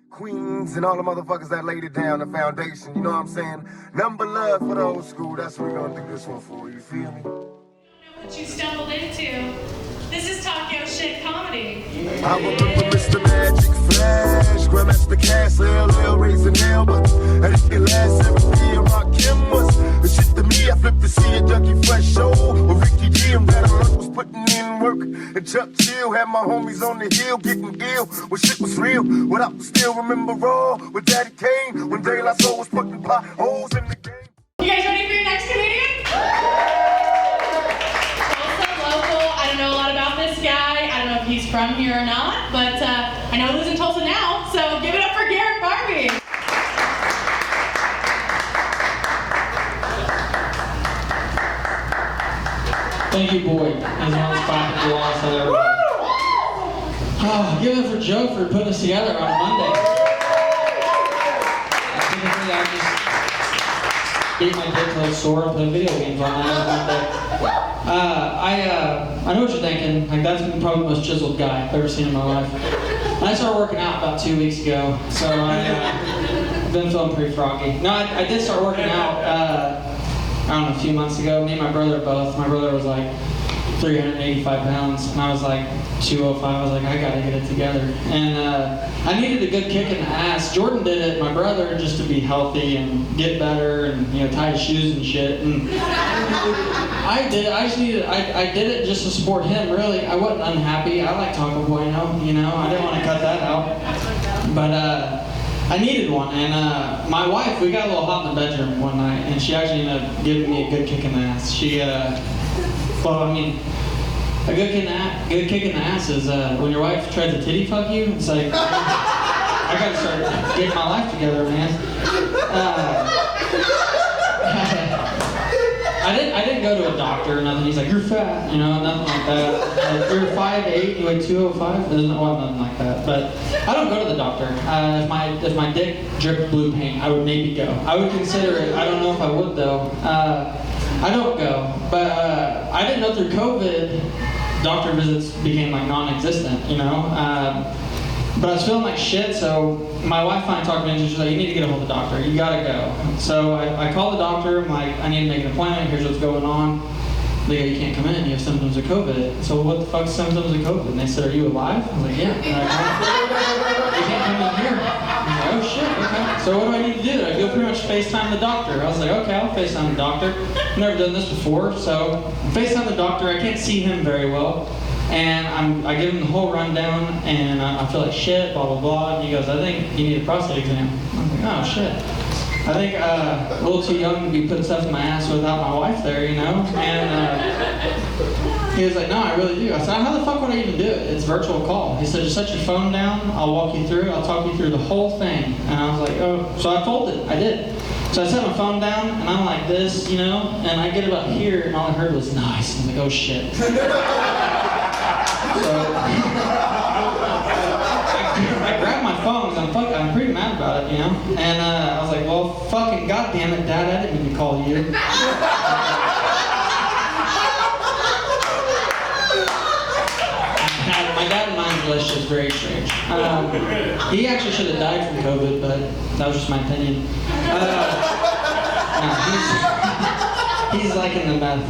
Queens and all the motherfuckers that laid it down, the foundation, you know what I'm saying? Number love for the old school, that's what we're gonna do this one for, you feel me? I don't know what you stumbled into. This is Talk Yo Shit Comedy. I remember Mr. Magic Flash, Grandmaster Cass, LL, raising hell, but I didn't last every year. Rock Kim was the shit to me. I flipped to see a Ducky Fresh show with Ricky D and Red Alert was putting in work. And Chuck Chill had my homies on the hill getting ill when shit was real. Without the still remember raw with Daddy Kane when De La Soul was putting potholes in the game. You guys ready for your next comedian? I don't know a lot about this guy. I don't know if he's from here or not, but I know he lives in Tulsa now, so give it up for Garrett Barbee. Thank you, boy. He's one of the five people I said ever. Oh, give it up for Joe for putting us together on a Monday. Typically, I just beat my dick till it's sore and play video games on Monday. I know what you're thinking. Like, that's probably the most chiseled guy I've ever seen in my life. And I started working out about 2 weeks ago, so I've been feeling pretty froggy. No, I did start working out, I don't know, a few months ago. Me and my brother both. My brother was like 385 pounds, and I was like 205. I was like, I gotta get it together. And I needed a good kick in the ass. Jordan did it, my brother, just to be healthy and get better and, you know, tie his shoes and shit. And I did it. I did it just to support him, really. I wasn't unhappy. I like Taco Bueno, you know. I didn't want to cut that out. But I needed one. And my wife, we got a little hot in the bedroom one night, and she actually ended up giving me a good kick in the ass. She, well, I mean, a good kick in the ass is when your wife tries to titty fuck you. It's like, I gotta start getting my life together, man. I didn't go to a doctor or nothing. He's like, you're fat, you know, nothing like that. Like, you're 5'8", you weigh 205. There's nothing like that. But I don't go to the doctor. If my dick dripped blue paint, I would maybe go. I would consider it. I don't know if I would though. I don't go, but I didn't know through COVID, doctor visits became like non-existent, you know? But I was feeling like shit, so my wife finally talked to me and she's like, you need to get a hold of the doctor, you gotta go. So I called the doctor, I'm like, I need to make an appointment, here's what's going on. They go, you can't come in, you have symptoms of COVID. So what the fuck's symptoms of COVID? And they said, are you alive? I was like, yeah. And you can't come in here. I was like, oh shit, okay. So what do I need to do? I go pretty much FaceTime the doctor. I was like, okay, I'll FaceTime the doctor. I've never done this before, so FaceTime the doctor. I can't see him very well. And I give him the whole rundown, and I feel like shit, blah, blah, blah. And he goes, I think you need a prostate exam. I'm like, oh shit. I think a little too young to be putting stuff in my ass without my wife there, you know? And he was like, no, I really do. I said, how the fuck would I even do it? It's a virtual call. He said, just set your phone down, I'll walk you through it, I'll talk you through the whole thing. And I was like, oh, so I folded, I did. So I set my phone down, and I'm like this, you know? And I get about here, and all I heard was, nice. I'm like, oh shit. So I grabbed my phone because I'm pretty mad about it, you know? And I was like, well, fucking goddamn it, Dad, I didn't mean to call you. My dad and mine's relationship is very strange. He actually should have died from COVID, but that was just my opinion. He's liking the meth.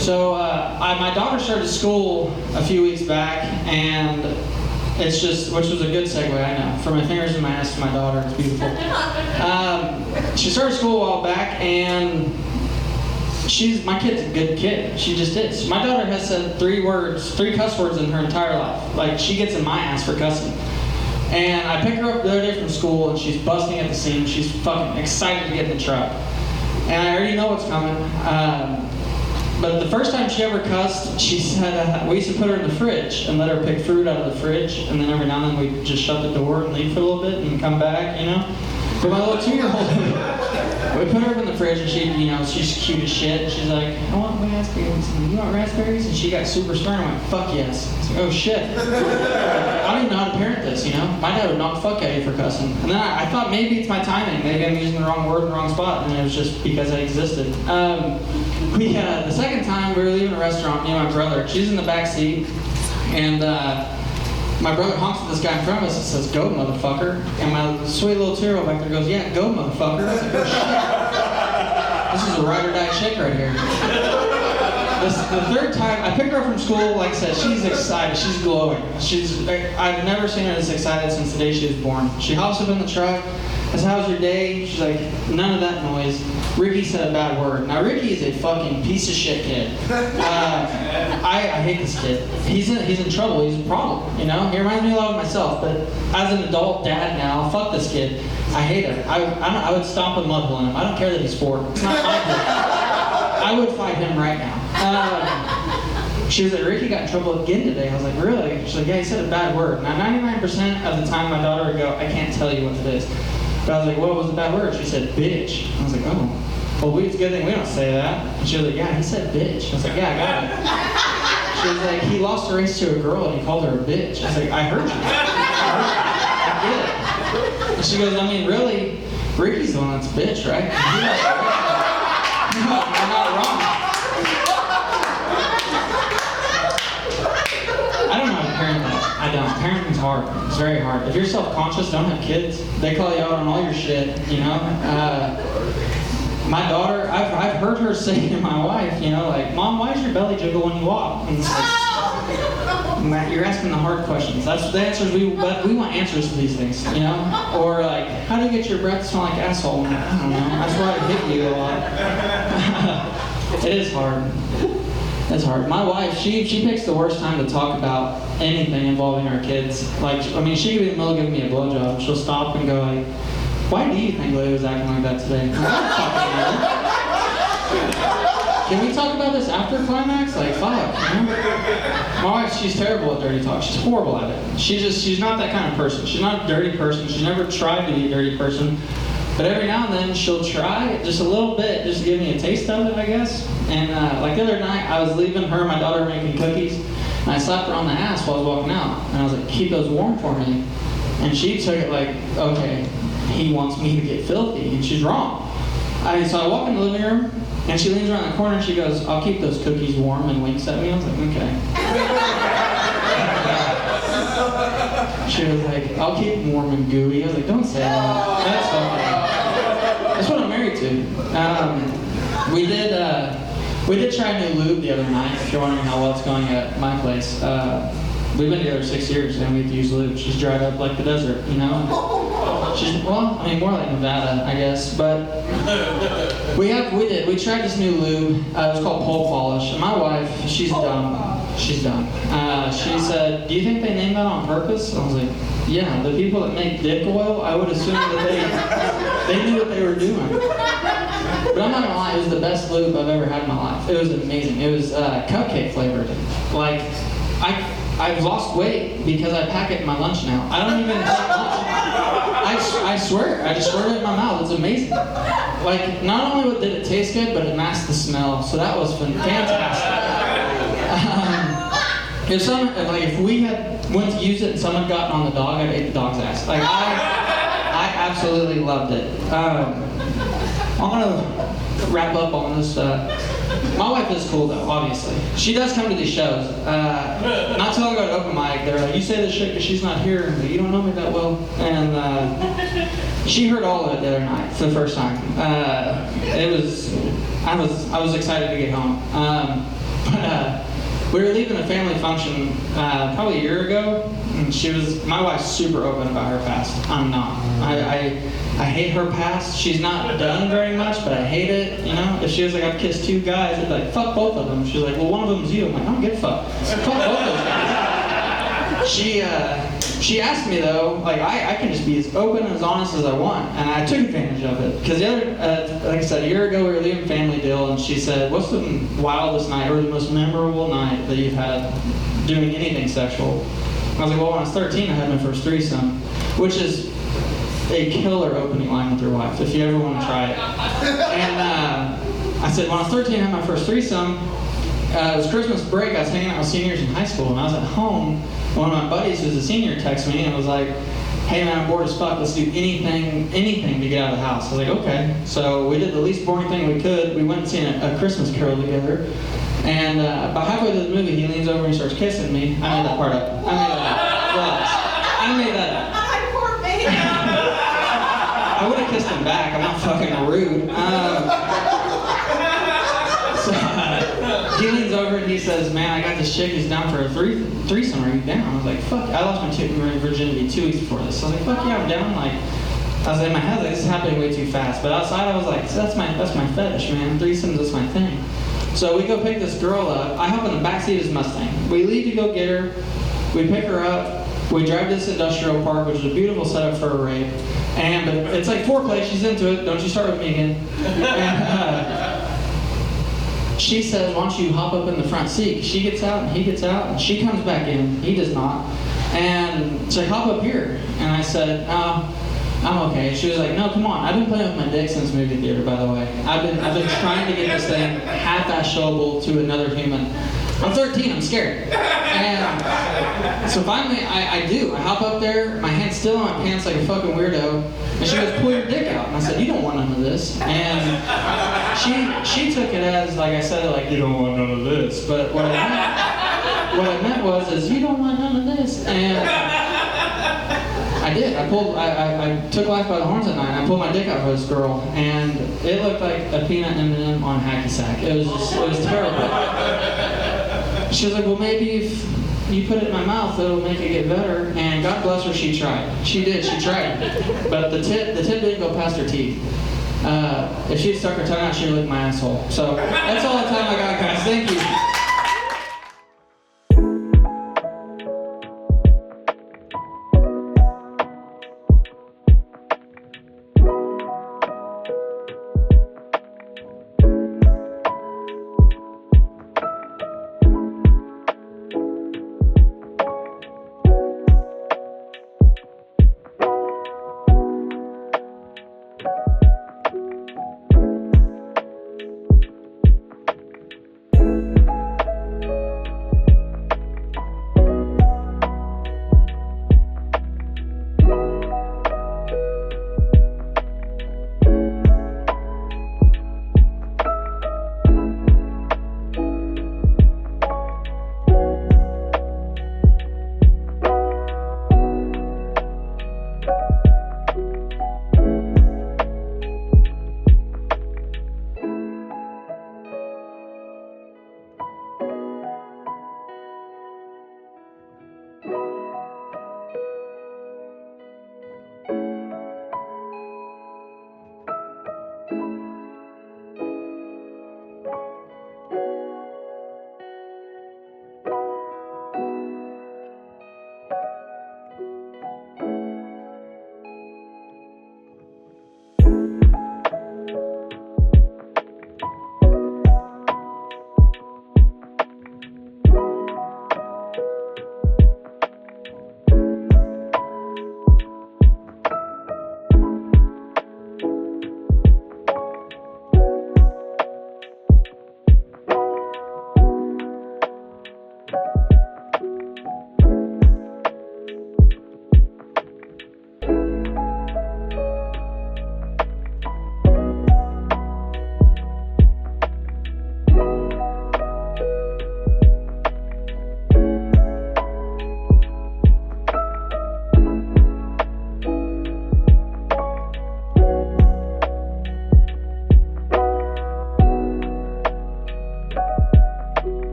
So my daughter started school a few weeks back, and it's just, which was a good segue, I know. From my fingers in my ass to my daughter, it's beautiful. She started school a while back, and my kid's a good kid. She just is. My daughter has said 3 cuss words in her entire life. Like, she gets in my ass for cussing. And I pick her up the other day from school, and she's busting at the seams. She's fucking excited to get in the truck. And I already know what's coming. But the first time she ever cussed, she said we used to put her in the fridge and let her pick fruit out of the fridge, and then every now and then we'd just shut the door and leave for a little bit and come back, you know? But my little 2-year-old, we put her up in the fridge, and she, you know, she's cute as shit. She's like, I want raspberries. You want raspberries? And she got super stern and went, fuck yes. I was like, oh shit. I don't even know how to parent this, you know? My dad would knock the fuck out of you for cussing. And then I thought maybe it's my timing. Maybe I'm using the wrong word in the wrong spot, and it was just because I existed. The second time we were leaving a restaurant, me and my brother. She's in the back seat, and my brother honks at this guy in front of us and says, "Go, motherfucker." And my sweet little 2-year-old back there goes, "Yeah, go, motherfucker." I was like, "Oh, shit. This is a ride or die chick right here." The third time, I picked her up from school, like I said, she's excited, she's glowing. I've never seen her this excited since the day she was born. She hops up in the truck, I said, "How's your day?" She's like, "None of that noise." Ricky said a bad word. Now Ricky is a fucking piece of shit kid. I hate this kid. He's in trouble, he's a problem, you know? He reminds me a lot of myself, but as an adult dad now, fuck this kid. I hate him. I would stomp a mud hole in him. I don't care that he's 4. It's not my kid. I would fight him right now. She was like, "Ricky got in trouble again today." I was like, "Really?" She's like, "Yeah, he said a bad word." Now 99% of the time my daughter would go, "I can't tell you what it is." But I was like, "What was the bad word?" She said, "Bitch." I was like, "Oh, well, it's a good thing we don't say that." And she was like, "Yeah, he said bitch." I was like, "Yeah, I got it." She was like, "He lost a race to a girl and he called her a bitch." I was like, "I heard you. I get it." And she goes, "I mean, really, Ricky's the one that's a bitch, right?" No, you're not wrong. I don't know how to parent that. I don't. Parenting's hard. It's very hard. If you're self-conscious, don't have kids. They call you out on all your shit, you know? My daughter, I've heard her say to my wife, you know, like, "Mom, why does your belly jiggle when you walk?" And it's like, Matt, you're asking the hard questions. That's the answers but we want answers to these things, you know? Or like, "How do you get your breath to smell like asshole?" I don't know. That's why I hit you a lot. It is hard. It's hard. My wife, she picks the worst time to talk about anything involving our kids. Like, I mean, she could be in the middle of giving me a blowjob. She'll stop and go like, "Why do you think Leia was acting like that today?" I'm like, "I don't fucking know. Can we talk about this after climax? Like, fuck, you know?" My wife, she's terrible at dirty talk. She's horrible at it. She's not that kind of person. She's not a dirty person. She's never tried to be a dirty person. But every now and then she'll try just a little bit, just to give me a taste of it, I guess. And like the other night, I was leaving her and my daughter making cookies, and I slapped her on the ass while I was walking out. And I was like, "Keep those warm for me." And she took it like, okay, he wants me to get filthy, and she's wrong. So I walk in the living room, and she leans around the corner and she goes, "I'll keep those cookies warm," and winks at me. I was like, okay. She was like, "I'll keep them warm and gooey." I was like, "Don't say that. That's okay." That's what I'm married to. We did try a new lube the other night, if you're wondering how well it's going at my place. We've been together 6 years and we've used lube. She's dried up like the desert, you know? More like Nevada, I guess. But we tried this new lube. It was called Pole Polish. And my wife, she's dumb. She's dumb. She said, "Do you think they named that on purpose?" I was like, "Yeah, the people that make dick oil, I would assume that they knew what they were doing." But I'm not gonna lie, it was the best lube I've ever had in my life. It was amazing. It was cupcake flavored. Like, I've lost weight because I pack it in my lunch now. I don't even take lunch. I swear, I just squirt it in my mouth. It's amazing. Like, not only did it taste good, but it masked the smell. So that was fantastic. If we had went to use it and someone had gotten on the dog, I'd ate the dog's ass. Like, I absolutely loved it. I'm gonna wrap up on this. My wife is cool though, obviously. She does come to these shows. Not too long ago at open mic, they're like, "You say this shit because she's not here, but you don't know me that well." And she heard all of it the other night for the first time. I was excited to get home. We were leaving a family function probably a year ago, and my wife's super open about her past. I'm not. I hate her past. She's not done very much, but I hate it, you know? If she was like, "I've kissed 2 guys," I'd be like, "Fuck both of them." She's like, "Well, one of them's you." I'm like, "I don't give a fuck. Fuck both those guys." She asked me though, like, I can just be as open and as honest as I want, and I took advantage of it. Because the other, like I said, a year ago we were leaving family deal, and she said, "What's the wildest night or the most memorable night that you've had doing anything sexual?" I was like, "Well, when I was 13, I had my first threesome," which is a killer opening line with your wife, if you ever want to try it. And I said, "When I was 13, I had my first threesome. It was Christmas break. I was hanging out with seniors in high school, and I was at home. One of my buddies who's a senior texted me and was like, 'Hey man, I'm bored as fuck. Let's do anything to get out of the house.' I was like, okay." So we did the least boring thing we could. We went and seen a Christmas Carol together. And about halfway through the movie, he leans over and he starts kissing me. I made that part up. I made that up. listening back. I'm not fucking rude. He leans over and he says, man, I got this chick who's down for a threesome. Are you down? I was like, fuck. I lost my virginity 2 weeks before this. So I was like, fuck yeah, I'm down. Like, I was in my head like, this is happening way too fast. But outside I was like, that's my fetish, man. Threesomes, that's my thing. So we go pick this girl up. I hop in the backseat of his Mustang. We leave to go get her. We pick her up. We drive to this industrial park, which is a beautiful setup for a rape. But it's like foreplay. She's into it. Don't you start with me again. And, she says, why don't you hop up in the front seat? She gets out and he gets out and she comes back in. He does not. And she's like, hop up here. And I said, no, I'm okay. She was like, no, come on. I've been playing with my dick since movie theater, by the way. I've been trying to get this thing half-ass showable to another human. I'm 13, I'm scared. And so finally I do. I hop up there, my hand's still in my pants like a fucking weirdo. And she goes, pull your dick out. And I said, you don't want none of this. And she took it as, like I said, like, you don't want none of this. But what I meant was, you don't want none of this. And I did. I took life by the horns that night. And I pulled my dick out for this girl. And it looked like a peanut M&M on a hacky sack. It was terrible. She was like, well, maybe if you put it in my mouth, it'll make it get better. And God bless her, she tried. She did, she tried. But the tip didn't go past her teeth. If she had stuck her tongue out, she'd lick my asshole. So that's all the time I got, guys. Thank you.